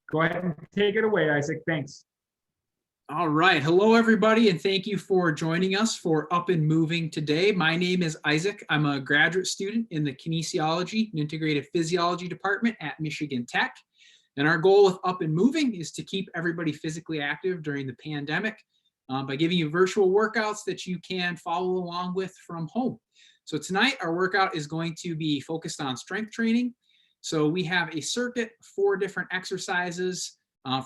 Go ahead and take it away, Isaac. Thanks. All right. Hello, everybody, and thank you for joining us for Up and Moving today. My name is Isaac. I'm a graduate student in the Kinesiology and Integrative Physiology Department at Michigan Tech. And our goal with Up and Moving is to keep everybody physically active during the pandemic by giving you virtual workouts that you can follow along with from home. So tonight, our workout is going to be focused on strength training. So we have a circuit, 4 different exercises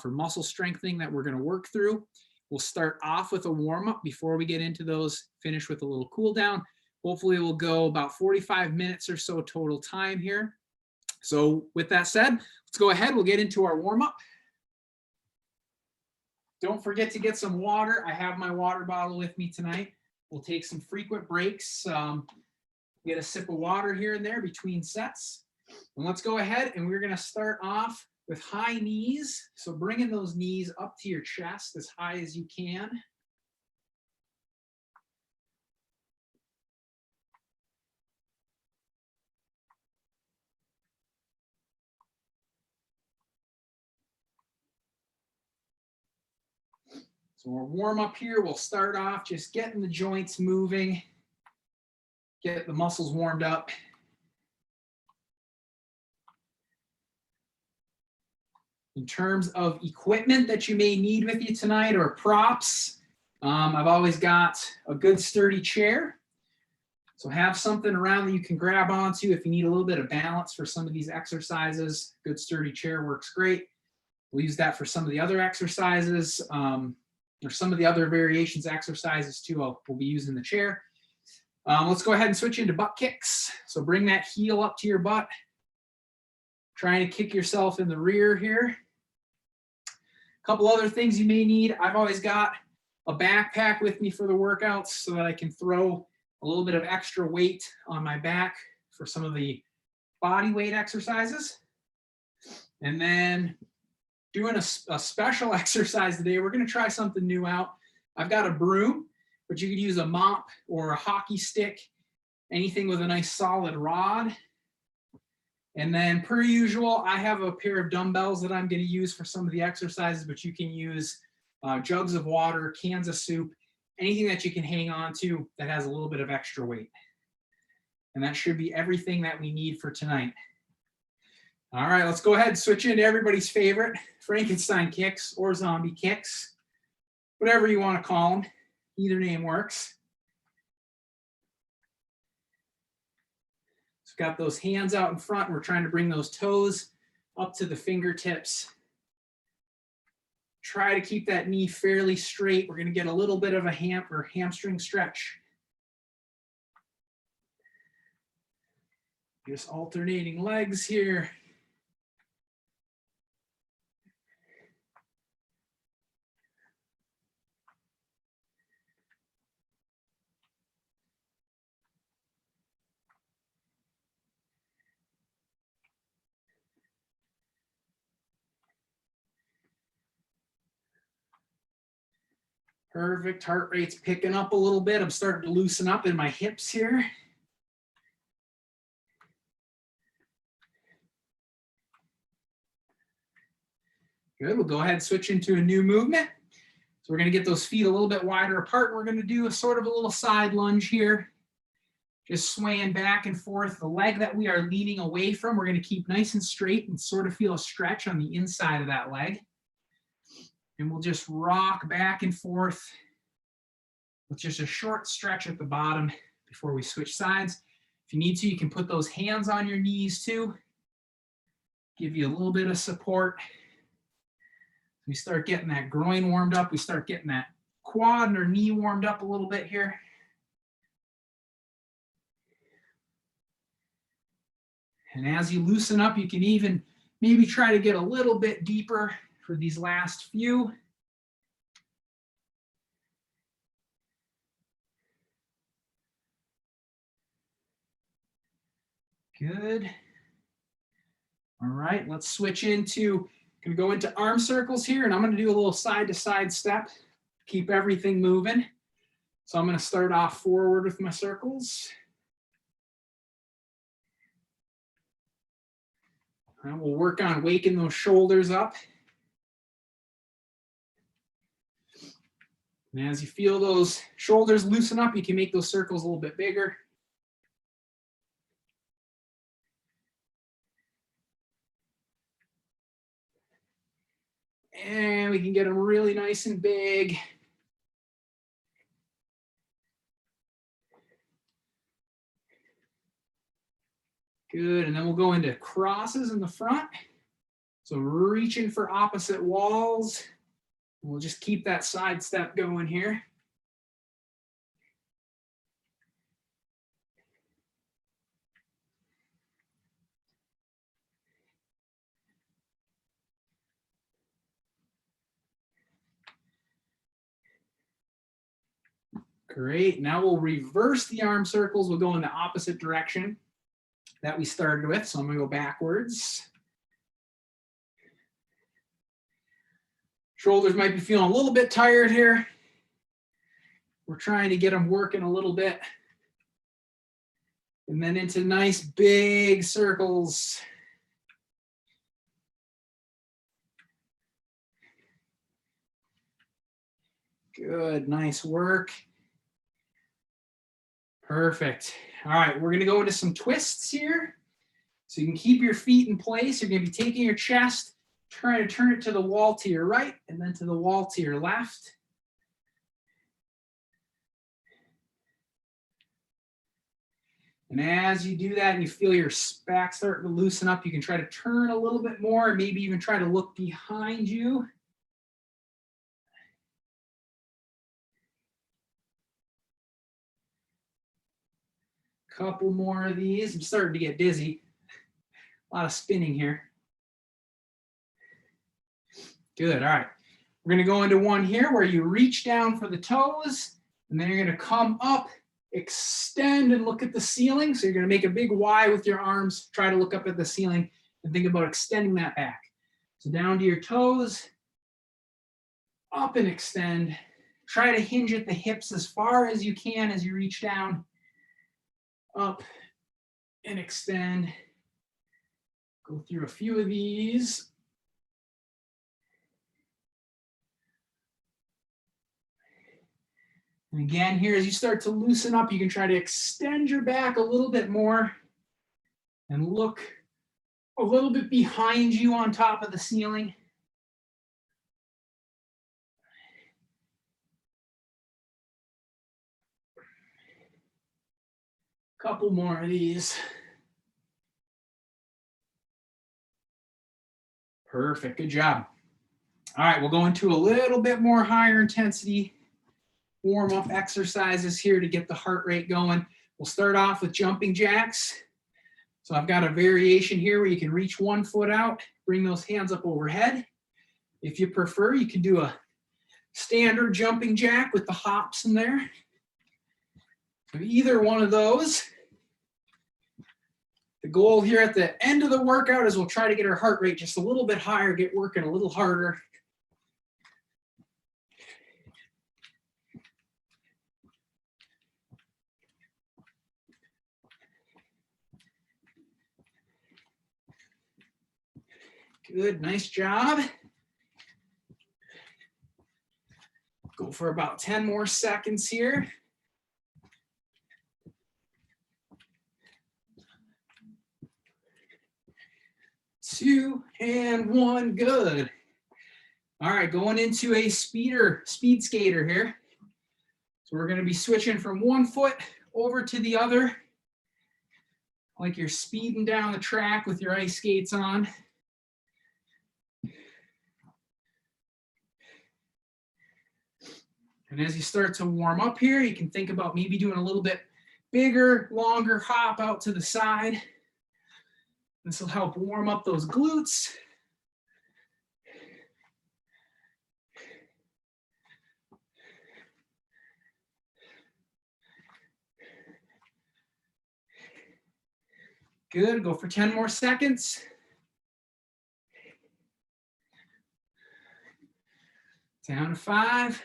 for muscle strengthening that we're going to work through. We'll start off with a warm-up before we get into those, finish with a little cool down. Hopefully we'll go about 45 minutes or so total time here. So with that said, let's go ahead. We'll get into our warm-up. Don't forget to get some water. I have my water bottle with me tonight. We'll take some frequent breaks. Get a sip of water here and there between sets. And let's go ahead and we're going to start off with high knees. So bringing those knees up to your chest as high as you can. So we'll warm up here. We'll start off just getting the joints moving, get the muscles warmed up. In terms of equipment that you may need with you tonight or props, I've always got a good sturdy chair. So have something around that you can grab onto if you need a little bit of balance for some of these exercises. Good sturdy chair works great. We'll use that for some of the other exercises or some of the other variations exercises too. We'll be using the chair. Let's go ahead and switch into butt kicks. So bring that heel up to your butt. Trying to kick yourself in the rear here. A couple other things you may need. I've always got a backpack with me for the workouts so that I can throw a little bit of extra weight on my back for some of the body weight exercises. And then doing a special exercise today, we're going to try something new out. I've got a broom, but you could use a mop or a hockey stick, anything with a nice solid rod. And then per usual, I have a pair of dumbbells that I'm going to use for some of the exercises, but you can use jugs of water, cans of soup, anything that you can hang on to that has a little bit of extra weight. And that should be everything that we need for tonight. All right, let's go ahead and switch into everybody's favorite, Frankenstein kicks or zombie kicks, whatever you want to call them. Either name works. Got those hands out in front. We're trying to bring those toes up to the fingertips. Try to keep that knee fairly straight. We're going to get a little bit of a hamstring stretch. Just alternating legs here. Perfect. Heart rate's picking up a little bit. I'm starting to loosen up in my hips here. Good. We'll go ahead and switch into a new movement. So we're going to get those feet a little bit wider apart. We're going to do a sort of a little side lunge here. Just swaying back and forth. The leg that we are leaning away from, we're going to keep nice and straight and sort of feel a stretch on the inside of that leg. And we'll just rock back and forth with just a short stretch at the bottom before we switch sides. If you need to, you can put those hands on your knees too. Give you a little bit of support. We start getting that groin warmed up. We start getting that quad and our knee warmed up a little bit here. And as you loosen up, you can even maybe try to get a little bit deeper for these last few. Good. All right, let's switch into, going to go into arm circles here, and I'm going to do a little side-to-side step. Keep everything moving. So I'm going to start off forward with my circles. And we'll work on waking those shoulders up. And as you feel those shoulders loosen up, you can make those circles a little bit bigger. And we can get them really nice and big. Good, and then we'll go into crosses in the front. So reaching for opposite walls. We'll just keep that side step going here. Great, now we'll reverse the arm circles. We'll go in the opposite direction that we started with. So I'm gonna go backwards. Shoulders might be feeling a little bit tired here. We're trying to get them working a little bit. And then into nice big circles. Good, nice work. Perfect. All right, we're gonna go into some twists here. So you can keep your feet in place. You're gonna be taking your chest, trying to turn it to the wall to your right and then to the wall to your left. And as you do that and you feel your back starting to loosen up, you can try to turn a little bit more, maybe even try to look behind you. Couple more of these. I'm starting to get dizzy. A lot of spinning here. Good, all right. We're gonna go into one here where you reach down for the toes, and then you're gonna come up, extend and look at the ceiling. So you're gonna make a big Y with your arms, try to look up at the ceiling and think about extending that back. So down to your toes, up and extend. Try to hinge at the hips as far as you can as you reach down. Up and extend. Go through a few of these. And again, here, as you start to loosen up, you can try to extend your back a little bit more and look a little bit behind you on top of the ceiling. Couple more of these. Perfect, good job. All right, we'll go into a little bit more higher intensity warm-up exercises here to get the heart rate going. We'll start off with jumping jacks. So I've got a variation here where you can reach one foot out, bring those hands up overhead. If you prefer, you can do a standard jumping jack with the hops in there. So either one of those. The goal here at the end of the workout is we'll try to get our heart rate just a little bit higher, get working a little harder. Good, nice job. Go for about 10 more seconds here. Two and one, good. All right, going into a speed skater here. So we're gonna be switching from one foot over to the other, like you're speeding down the track with your ice skates on. And as you start to warm up here, you can think about maybe doing a little bit bigger, longer hop out to the side. This will help warm up those glutes. Good, go for 10 more seconds. Down to 5,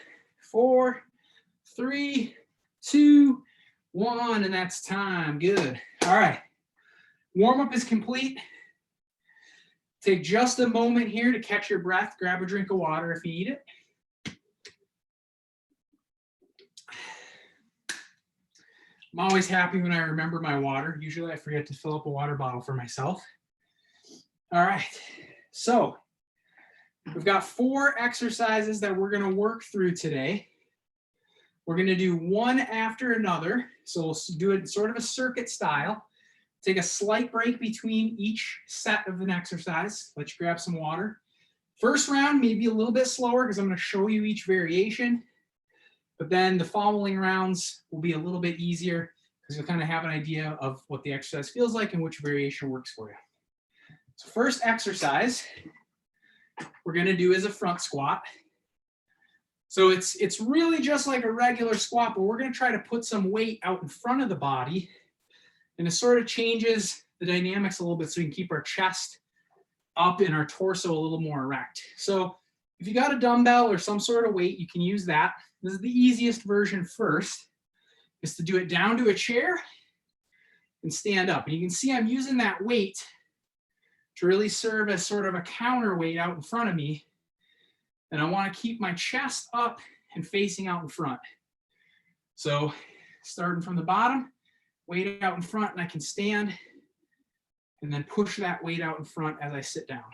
4, 3, 2, 1, and that's time. Good. All right. Warm-up is complete. Take just a moment here to catch your breath. Grab a drink of water if you need it. I'm always happy when I remember my water. Usually I forget to fill up a water bottle for myself. All right, so we've got 4 exercises that we're going to work through today. We're going to do one after another. So we'll do it sort of a circuit style. Take a slight break between each set of an exercise. Let you grab some water. First round may be a little bit slower because I'm going to show you each variation. But then the following rounds will be a little bit easier because you'll kind of have an idea of what the exercise feels like and which variation works for you. So first exercise we're going to do is a front squat. So it's really just like a regular squat, but we're going to try to put some weight out in front of the body. And it sort of changes the dynamics a little bit so we can keep our chest up and our torso a little more erect. So if you got a dumbbell or some sort of weight, you can use that. This is the easiest version first, is to do it down to a chair and stand up. And you can see I'm using that weight to really serve as sort of a counterweight out in front of me. And I want to keep my chest up and facing out in front. So starting from the bottom, weight out in front, and I can stand and then push that weight out in front as I sit down.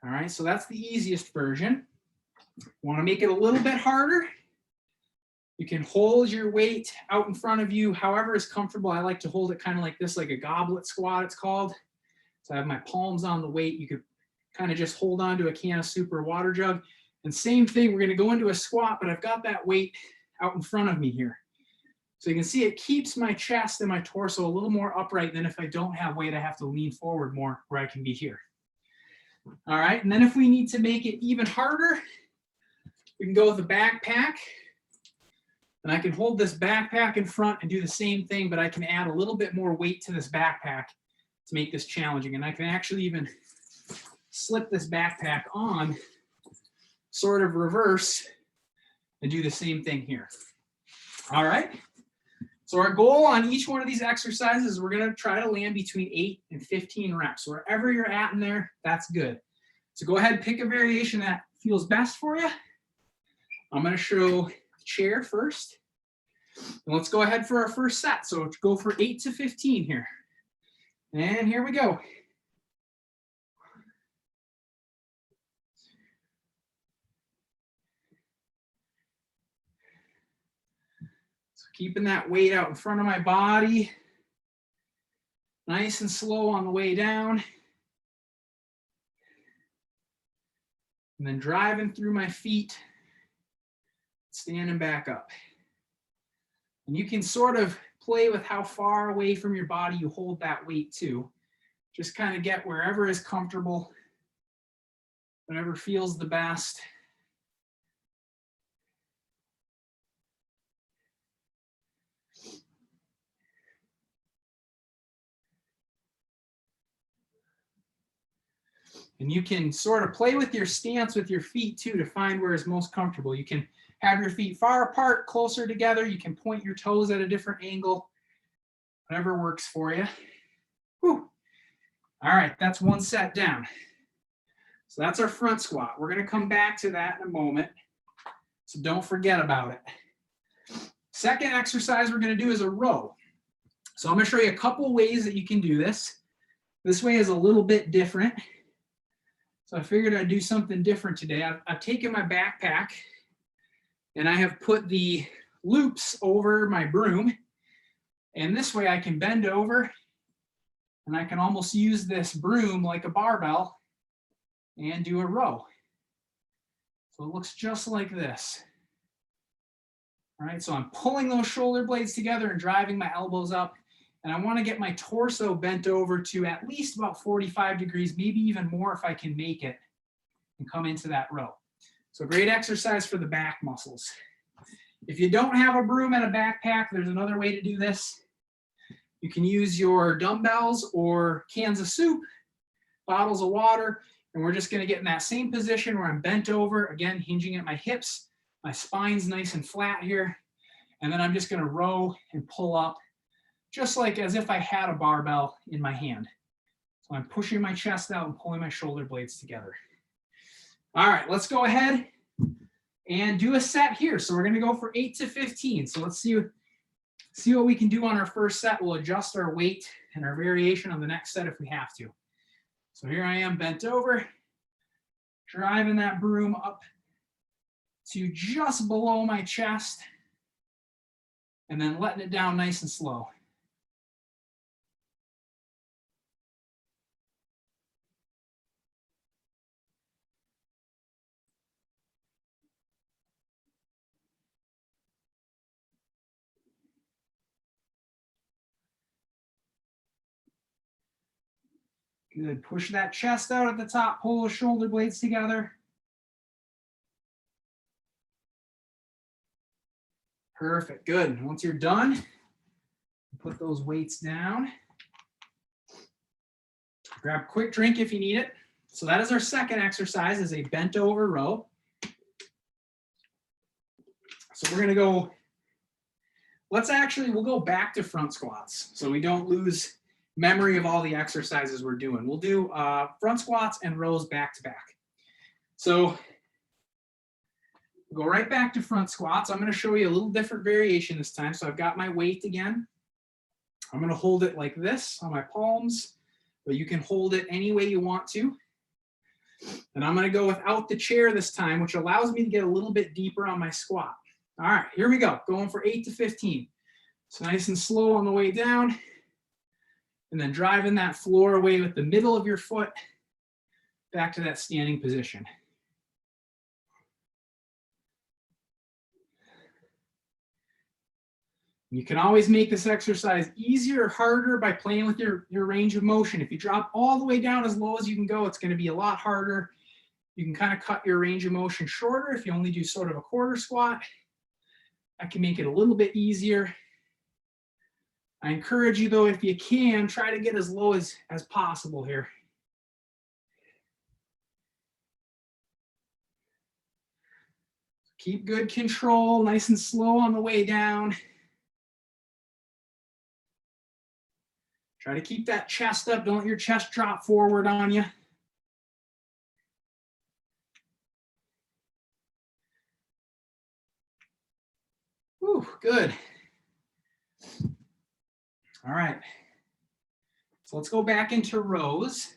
All right, so that's the easiest version. Want to make it a little bit harder? You can hold your weight out in front of you however is comfortable. I like to hold it kind of like this, like a goblet squat it's called. So I have my palms on the weight. You could kind of just hold on to a can of soup or a water jug. And same thing, we're going to go into a squat, but I've got that weight out in front of me here. So you can see it keeps my chest and my torso a little more upright than if I don't have weight, I have to lean forward more where I can be here. All right, and then if we need to make it even harder, we can go with a backpack. And I can hold this backpack in front and do the same thing, but I can add a little bit more weight to this backpack to make this challenging. And I can actually even slip this backpack on, sort of reverse, and do the same thing here. All right. So our goal on each one of these exercises is we're going to try to land between 8 and 15 reps. Wherever you're at in there, that's good. So go ahead and pick a variation that feels best for you. I'm going to show the chair first. And let's go ahead for our first set. So go for 8 to 15 here. And here we go. Keeping that weight out in front of my body. Nice and slow on the way down. And then driving through my feet, standing back up. And you can sort of play with how far away from your body you hold that weight too. Just kind of get wherever is comfortable, whatever feels the best. And you can sort of play with your stance with your feet too to find where is most comfortable. You can have your feet far apart, closer together. You can point your toes at a different angle, whatever works for you. Whew. All right, that's one set down. So that's our front squat. We're going to come back to that in a moment. So don't forget about it. Second exercise we're going to do is a row. So I'm going to show you a couple ways that you can do this. This way is a little bit different. So I figured I'd do something different today. I've taken my backpack and I have put the loops over my broom. And this way I can bend over and I can almost use this broom like a barbell and do a row. So it looks just like this. All right, so I'm pulling those shoulder blades together and driving my elbows up. And I want to get my torso bent over to at least about 45 degrees, maybe even more if I can make it, and come into that row. So great exercise for the back muscles. If you don't have a broom and a backpack, there's another way to do this. You can use your dumbbells or cans of soup, bottles of water, and we're just going to get in that same position where I'm bent over, again, hinging at my hips. My spine's nice and flat here. And then I'm just going to row and pull up, just like as if I had a barbell in my hand. So I'm pushing my chest out and pulling my shoulder blades together. All right, let's go ahead and do a set here. So we're going to go for 8 to 15. So let's see See what we can do on our first set. We'll adjust our weight and our variation on the next set if we have to. So here I am bent over, driving that broom up to just below my chest, and then letting it down nice and slow. Good. Push that chest out at the top, pull the shoulder blades together. Perfect. Good. Once you're done, put those weights down. Grab a quick drink if you need it. So that is our second exercise, is a bent over row. So we're going to go, we'll go back to front squats so we don't lose memory of all the exercises we're doing. We'll do front squats and rows back to back. So we'll go right back to front squats. I'm going to show you a little different variation this time. So I've got my weight again. I'm going to hold it like this on my palms, but you can hold it any way you want to. And I'm going to go without the chair this time, which allows me to get a little bit deeper on my squat. All right, here we go. Going for 8 to 15. So nice and slow on the way down. And then driving that floor away with the middle of your foot back to that standing position. You can always make this exercise easier or harder by playing with your range of motion. If you drop all the way down as low as you can go, it's going to be a lot harder. You can kind of cut your range of motion shorter if you only do sort of a quarter squat. I can make it a little bit easier. I encourage you, though, if you can, try to get as low as possible here. Keep good control, nice and slow on the way down. Try to keep that chest up. Don't let your chest drop forward on you. Whew, good. All right. So let's go back into rows.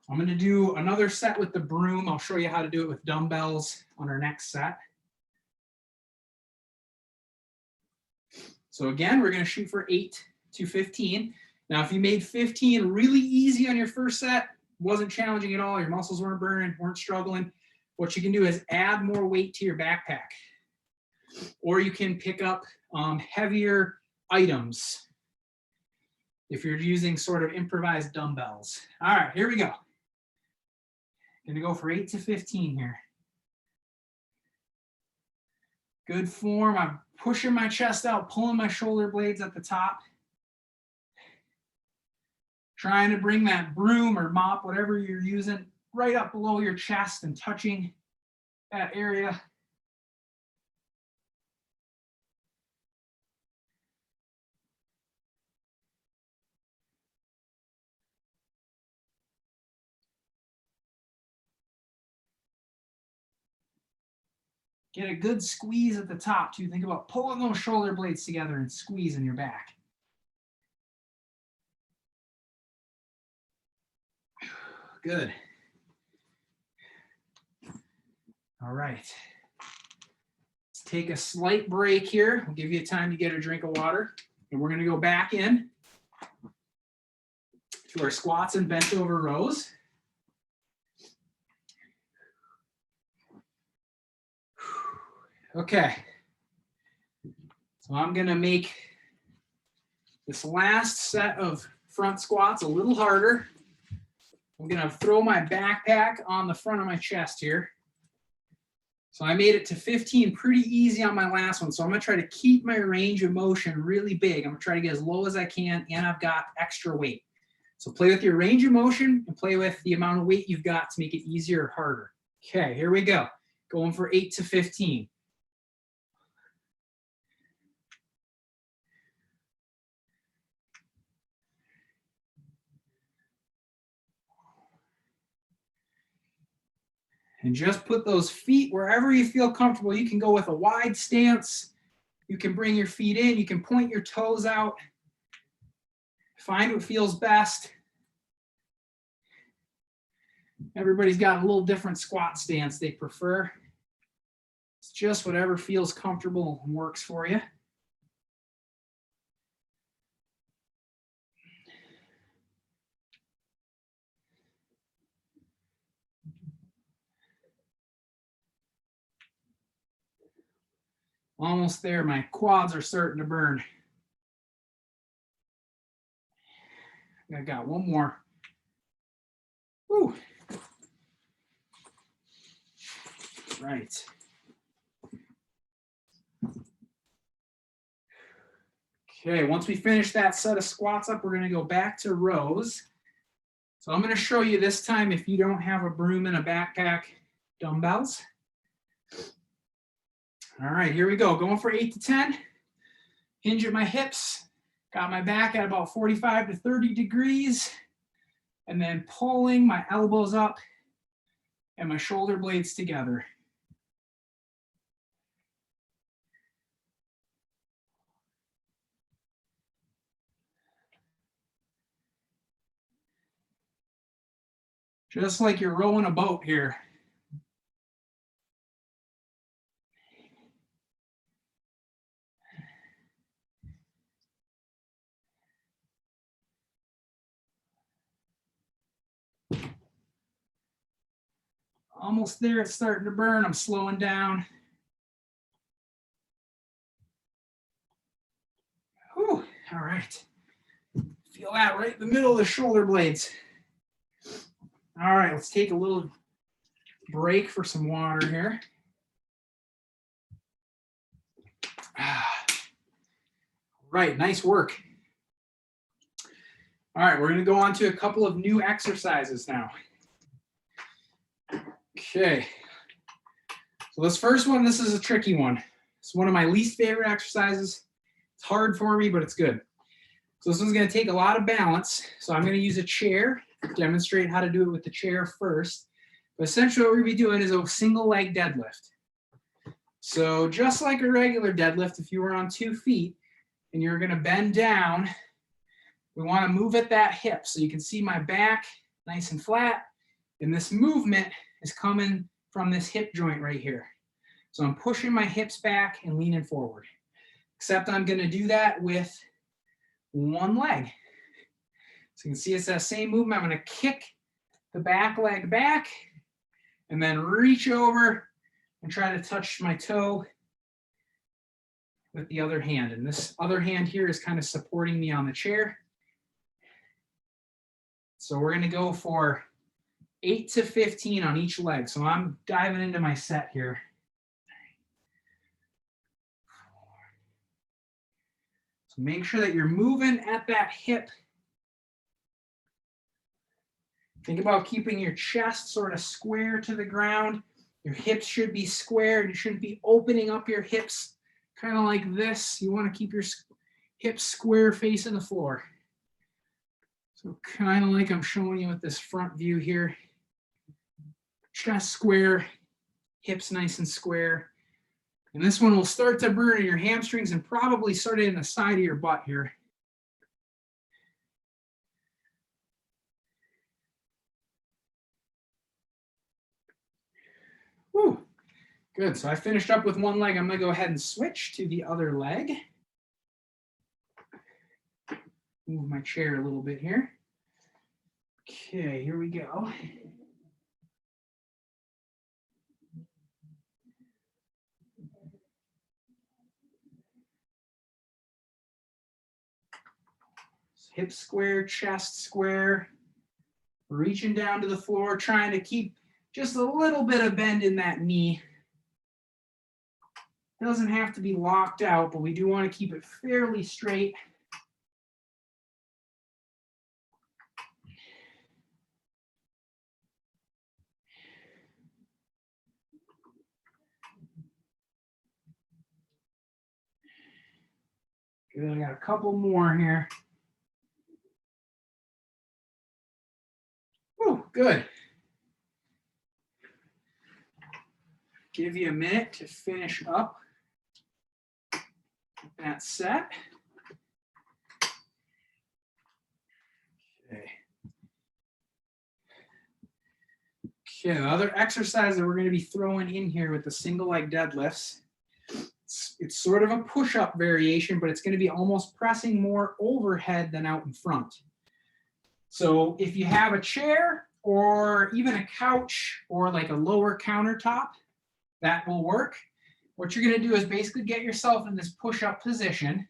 I'm going to do another set with the broom. I'll show you how to do it with dumbbells on our next set. So again, we're going to shoot for 8 to 15. Now, if you made 15 really easy on your first set, wasn't challenging at all, your muscles weren't burning, weren't struggling, what you can do is add more weight to your backpack. Or you can pick up heavier items if you're using sort of improvised dumbbells. All right, here we go. Gonna go for 8 to 15 here. Good form. I'm pushing my chest out, pulling my shoulder blades at the top. Trying to bring that broom or mop, whatever you're using, right up below your chest and touching that area. Get a good squeeze at the top too. Think about pulling those shoulder blades together and squeezing your back. Good. All right. Let's take a slight break here. We'll give you time to get a drink of water. And we're going to go back in to our squats and bent over rows. Okay. So I'm going to make this last set of front squats a little harder. I'm going to throw my backpack on the front of my chest here. So I made it to 15 pretty easy on my last one. So I'm going to try to keep my range of motion really big. I'm going to try to get as low as I can, and I've got extra weight. So play with your range of motion and play with the amount of weight you've got to make it easier or harder. Okay, here we go. Going for 8 to 15. And just put those feet wherever you feel comfortable. You can go with a wide stance. You can bring your feet in. You can point your toes out. Find what feels best. Everybody's got a little different squat stance they prefer. It's just whatever feels comfortable and works for you. Almost there. My quads are starting to burn. I got one more. Woo. Right. Okay, once we finish that set of squats up, we're going to go back to rows. So I'm going to show you this time, if you don't have a broom and a backpack, dumbbells. All right, here we go. Going for 8 to 10. Hinge at my hips. Got my back at about 45 to 30 degrees. And then pulling my elbows up and my shoulder blades together. Just like you're rowing a boat here. Almost there, it's starting to burn. I'm slowing down. Whew, all right. Feel that right in the middle of the shoulder blades. All right, let's take a little break for some water here. Right, nice work. All right, we're going to go on to a couple of new exercises now. Okay, so this first one, this is a tricky one. It's one of my least favorite exercises. It's hard for me, but it's good. So this one's going to take a lot of balance. So I'm going to use a chair, demonstrate how to do it with the chair first. But essentially what we're going to be doing is a single leg deadlift. So just like a regular deadlift, if you were on 2 feet and you're going to bend down, we want to move at that hip. So you can see my back nice and flat. And this movement is coming from this hip joint right here. So I'm pushing my hips back and leaning forward. Except I'm going to do that with one leg. So you can see it's that same movement. I'm going to kick the back leg back and then reach over and try to touch my toe with the other hand. And this other hand here is kind of supporting me on the chair. So we're going to go for 8 to 15 on each leg. So I'm diving into my set here. So make sure that you're moving at that hip. Think about keeping your chest sort of square to the ground. Your hips should be square. You shouldn't be opening up your hips kind of like this. You want to keep your hips square facing the floor. So kind of like I'm showing you with this front view here. Chest square, hips nice and square. And this one will start to burn in your hamstrings and probably start in the side of your butt here. Whew. Good. So I finished up with one leg. I'm going to go ahead and switch to the other leg. Move my chair a little bit here. Okay, here we go. Hip square, chest square. Reaching down to the floor, trying to keep just a little bit of bend in that knee. Doesn't have to be locked out, but we do want to keep it fairly straight. Good, I got a couple more here. Oh, good. Give you a minute to finish up. That set. Okay. Okay, the other exercise that we're going to be throwing in here with the single leg deadlifts, it's sort of a push-up variation, but it's going to be almost pressing more overhead than out in front. So if you have a chair or even a couch or like a lower countertop, that will work. What you're going to do is basically get yourself in this push-up position.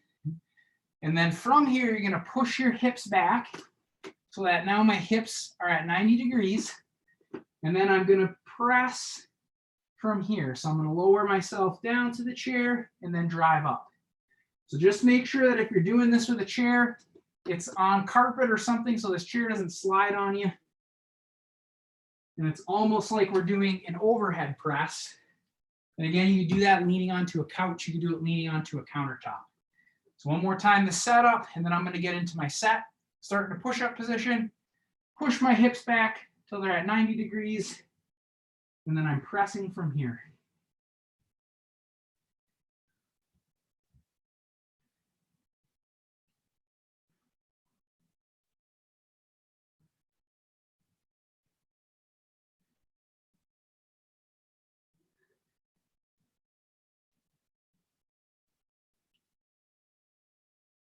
And then from here, you're going to push your hips back so that now my hips are at 90 degrees. And then I'm going to press from here. So I'm going to lower myself down to the chair and then drive up. So just make sure that if you're doing this with a chair, it's on carpet or something so this chair doesn't slide on you. And it's almost like we're doing an overhead press. And again, you can do that leaning onto a couch. You can do it leaning onto a countertop. So one more time, the setup, and then I'm going to get into my set. Start in a push-up position, push my hips back till they're at 90 degrees, and then I'm pressing from here.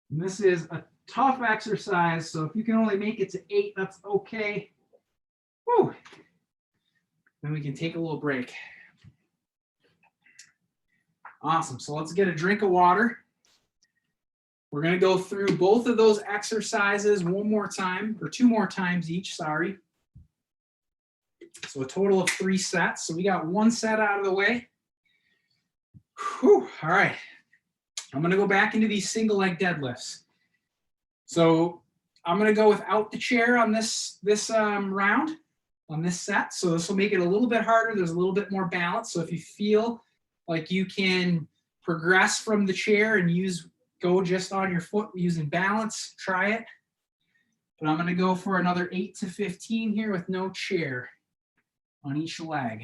And this is a tough exercise, so if you can only make it to 8, that's okay. Woo. Then we can take a little break. Awesome, so let's get a drink of water. We're going to go through both of those exercises one more time, or 2 more times each, sorry. So a total of 3 sets. So we got 1 set out of the way. Whew. All right. I'm going to go back into these single leg deadlifts. So I'm going to go without the chair on this round, on this set. So this will make it a little bit harder. There's a little bit more balance. So if you feel like you can progress from the chair and go just on your foot using balance, try it. But I'm going to go for another 8 to 15 here with no chair on each leg.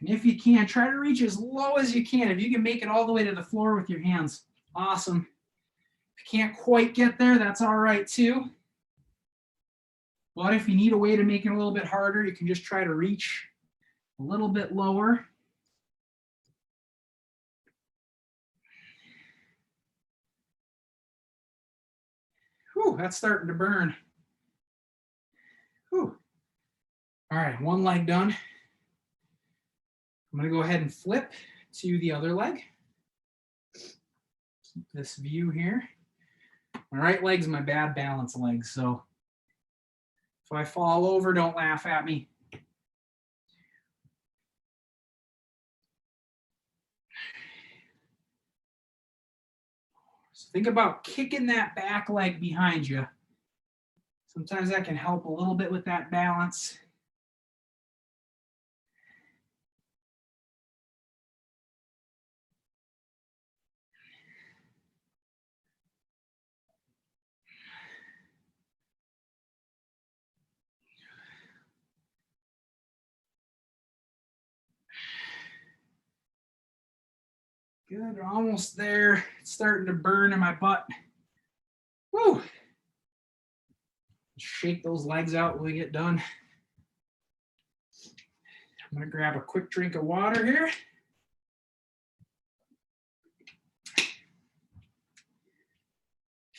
And if you can, try to reach as low as you can. If you can make it all the way to the floor with your hands, awesome. If you can't quite get there, that's all right too. But if you need a way to make it a little bit harder, you can just try to reach a little bit lower. Whew, that's starting to burn. Whew. All right, 1 leg done. I'm going to go ahead and flip to the other leg. Keep this view here. My right leg's my bad balance leg, so if I fall over, don't laugh at me. So think about kicking that back leg behind you. Sometimes that can help a little bit with that balance. Good, almost there. It's starting to burn in my butt. Woo! Shake those legs out when we get done. I'm gonna grab a quick drink of water here.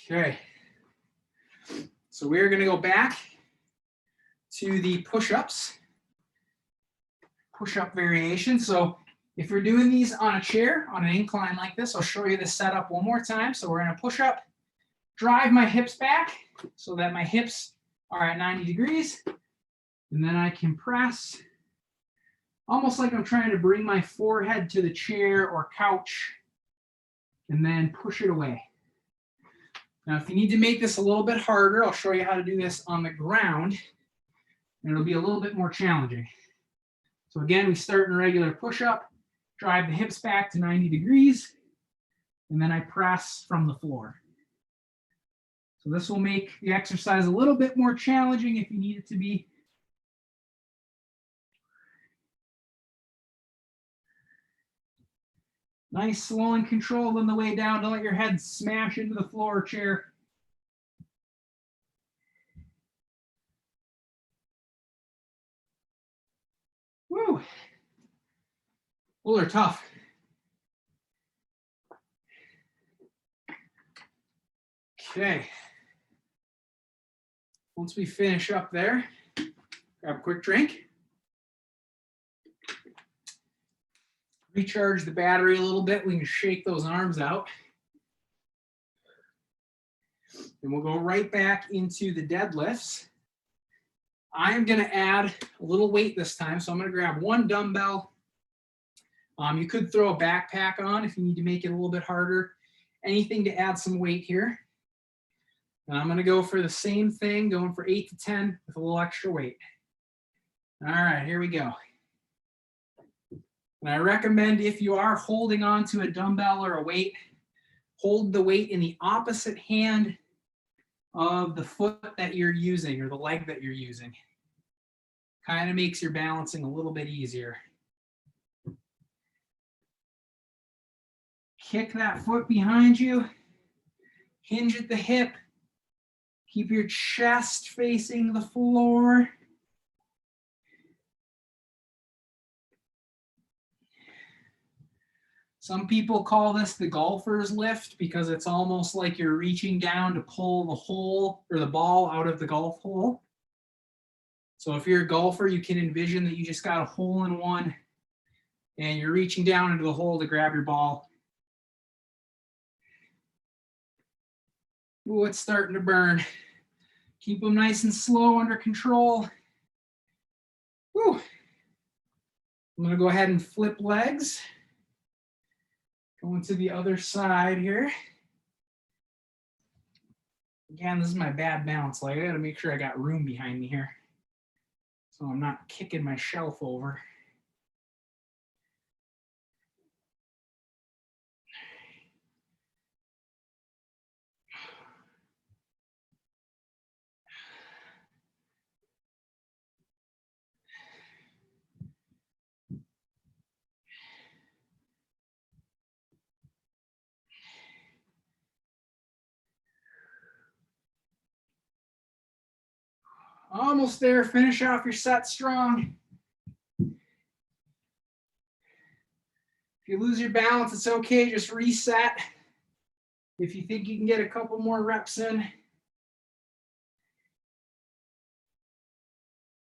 Okay. So we're gonna go back to the push-ups. Push-up variation. So if you're doing these on a chair, on an incline like this, I'll show you the setup one more time. So we're going to push up, drive my hips back so that my hips are at 90 degrees. And then I can press almost like I'm trying to bring my forehead to the chair or couch and then push it away. Now, if you need to make this a little bit harder, I'll show you how to do this on the ground, and it'll be a little bit more challenging. So again, we start in a regular push-up, drive the hips back to 90 degrees, and then I press from the floor. So this will make the exercise a little bit more challenging if you need it to be. Nice, slow and controlled on the way down. Don't let your head smash into the floor or chair. Woo! Those are tough. Okay. Once we finish up there, grab a quick drink. Recharge the battery a little bit. We can shake those arms out. And we'll go right back into the deadlifts. I am going to add a little weight this time. So I'm going to grab one dumbbell. You could throw a backpack on if you need to make it a little bit harder. Anything to add some weight here. And I'm going to go for the same thing, going for 8 to 10 with a little extra weight. All right, here we go. And I recommend if you are holding on to a dumbbell or a weight, hold the weight in the opposite hand of the foot that you're using or the leg that you're using. Kind of makes your balancing a little bit easier. Kick that foot behind you. Hinge at the hip. Keep your chest facing the floor. Some people call this the golfer's lift because it's almost like you're reaching down to pull the hole or the ball out of the golf hole. So if you're a golfer, you can envision that you just got a hole in one and you're reaching down into the hole to grab your ball. Ooh, it's starting to burn. Keep them nice and slow, under control. Woo. I'm going to go ahead and flip legs. Going to the other side here. Again, this is my bad balance leg. I got to make sure I got room behind me here, so I'm not kicking my shelf over. Almost there. Finish off your set strong. If you lose your balance, it's okay. Just reset. If you think you can get a couple more reps in.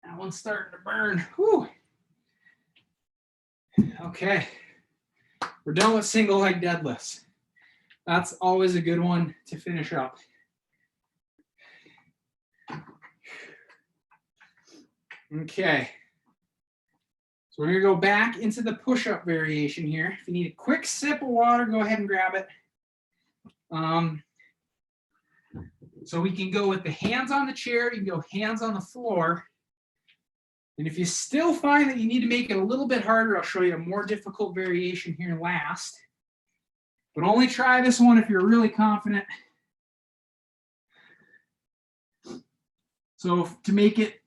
That one's starting to burn. Whew. Okay. We're done with single leg deadlifts. That's always a good one to finish up. Okay. So we're going to go back into the push-up variation here. If you need a quick sip of water, go ahead and grab it. So we can go with the hands on the chair. You can go hands on the floor. And if you still find that you need to make it a little bit harder, I'll show you a more difficult variation here last. But only try this one if you're really confident. So to make it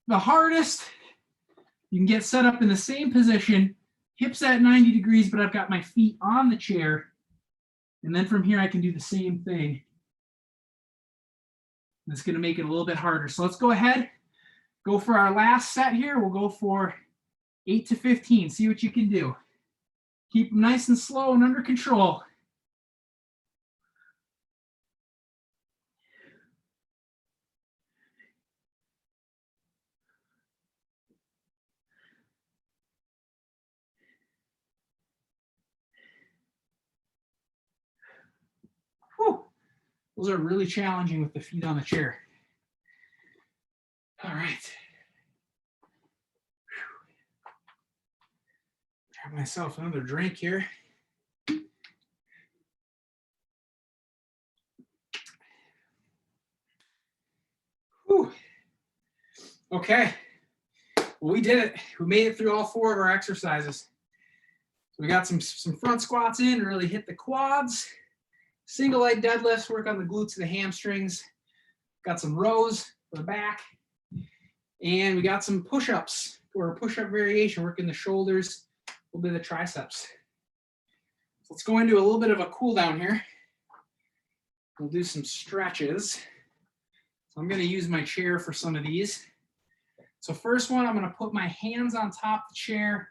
the hardest, you can get set up in the same position, hips at 90 degrees, but I've got my feet on the chair. And then from here, I can do the same thing. That's going to make it a little bit harder. So let's go ahead, go for our last set here. We'll go for 8 to 15. See what you can do. Keep them nice and slow and under control. Whew. Those are really challenging with the feet on the chair. All right. Grab myself another drink here. Whew. Okay. Well, we did it. We made it through all 4 of our exercises. We got some front squats in to really hit the quads. Single leg deadlifts, work on the glutes and the hamstrings. Got some rows for the back. And we got some push-ups or a push-up variation, working the shoulders, a little bit of the triceps. So let's go into a little bit of a cool down here. We'll do some stretches. So I'm going to use my chair for some of these. So first one, I'm going to put my hands on top of the chair,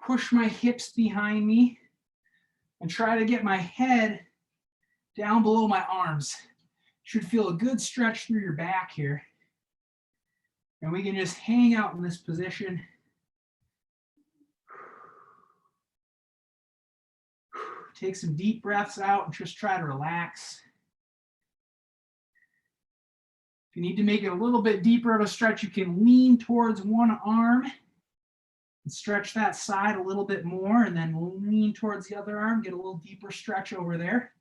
push my hips behind me, and try to get my head down below my arms. Should feel a good stretch through your back here. And we can just hang out in this position. Take some deep breaths out and just try to relax. If you need to make it a little bit deeper of a stretch, you can lean towards one arm and stretch that side a little bit more, and then lean towards the other arm, get a little deeper stretch over there.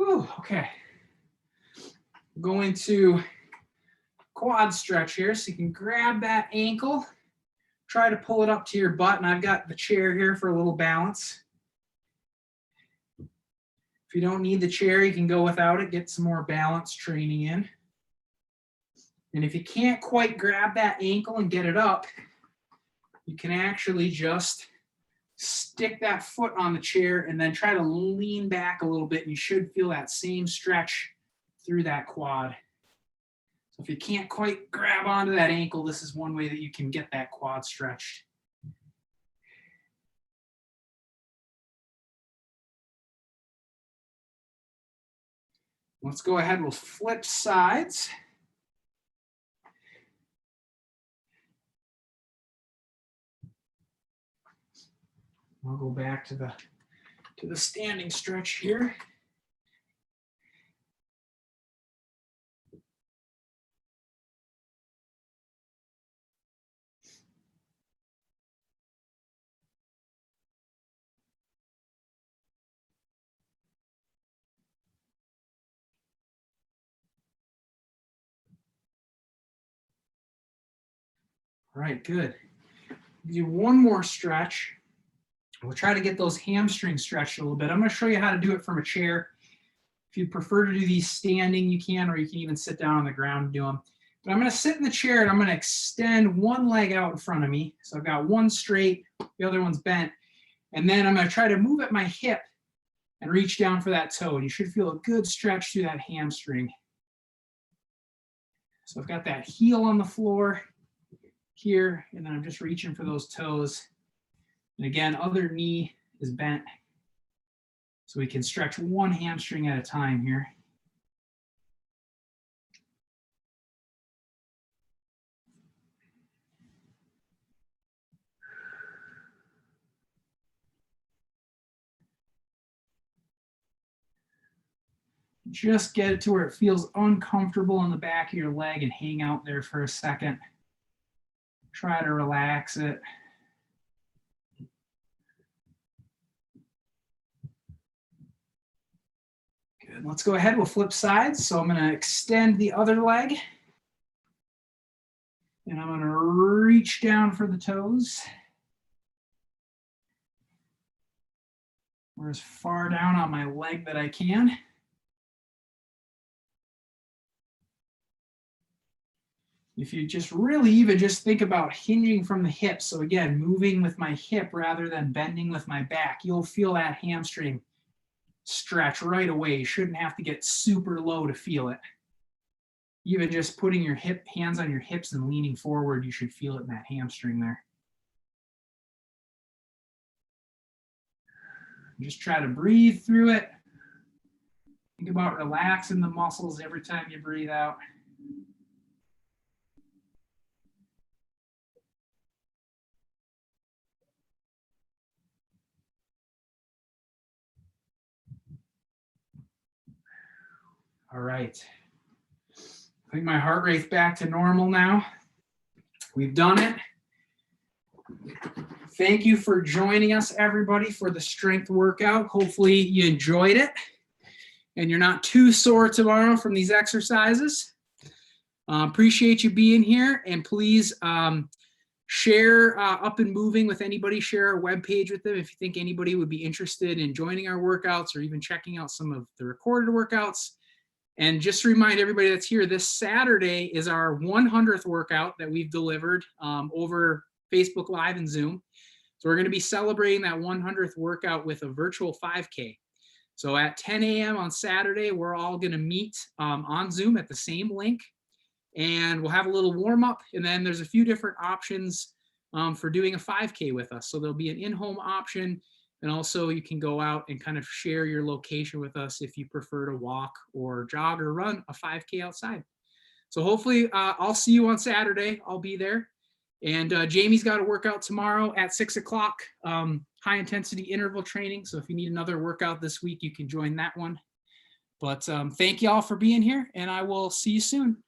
Ooh, okay. Going to quad stretch here, so you can grab that ankle, try to pull it up to your butt, and I've got the chair here for a little balance. If you don't need the chair, you can go without it, get some more balance training in. And if you can't quite grab that ankle and get it up, you can actually just stick that foot on the chair and then try to lean back a little bit. You should feel that same stretch through that quad. So if you can't quite grab onto that ankle, this is one way that you can get that quad stretched. Let's go ahead, we'll flip sides. I'll go back to the standing stretch here. All right, good. Do one more stretch. We'll try to get those hamstrings stretched a little bit. I'm going to show you how to do it from a chair. If you prefer to do these standing, you can, or you can even sit down on the ground and do them. But I'm going to sit in the chair and I'm going to extend one leg out in front of me. So I've got one straight, the other one's bent. And then I'm going to try to move at my hip and reach down for that toe. And you should feel a good stretch through that hamstring. So I've got that heel on the floor here, and then I'm just reaching for those toes. And again, other knee is bent. So we can stretch one hamstring at a time here. Just get it to where it feels uncomfortable in the back of your leg and hang out there for a second. Try to relax it. Good. Let's go ahead. We'll flip sides. So I'm going to extend the other leg. And I'm going to reach down for the toes. We're as far down on my leg that I can. If you just really even just think about hinging from the hip, so again, moving with my hip rather than bending with my back, you'll feel that hamstring stretch right away. You shouldn't have to get super low to feel it. Even just putting your hands on your hips and leaning forward, you should feel it in that hamstring there. Just try to breathe through it. Think about relaxing the muscles every time you breathe out. All right. I think my heart rate's back to normal now. We've done it. Thank you for joining us, everybody, for the strength workout. Hopefully you enjoyed it and you're not too sore tomorrow from these exercises. Appreciate you being here, and please share Up and Moving with anybody. Share our webpage with them if you think anybody would be interested in joining our workouts or even checking out some of the recorded workouts. And just to remind everybody that's here, this Saturday is our 100th workout that we've delivered over Facebook Live and Zoom. So we're going to be celebrating that 100th workout with a virtual 5K. So at 10 a.m. on Saturday, we're all going to meet on Zoom at the same link, and we'll have a little warm up. And then there's a few different options for doing a 5K with us. So there'll be an in-home option, and also you can go out and kind of share your location with us if you prefer to walk or jog or run a 5K outside. So hopefully I'll see you on Saturday. I'll be there. And Jamie's got a workout tomorrow at 6 o'clock, high intensity interval training. So if you need another workout this week, you can join that one. But thank you all for being here, and I will see you soon.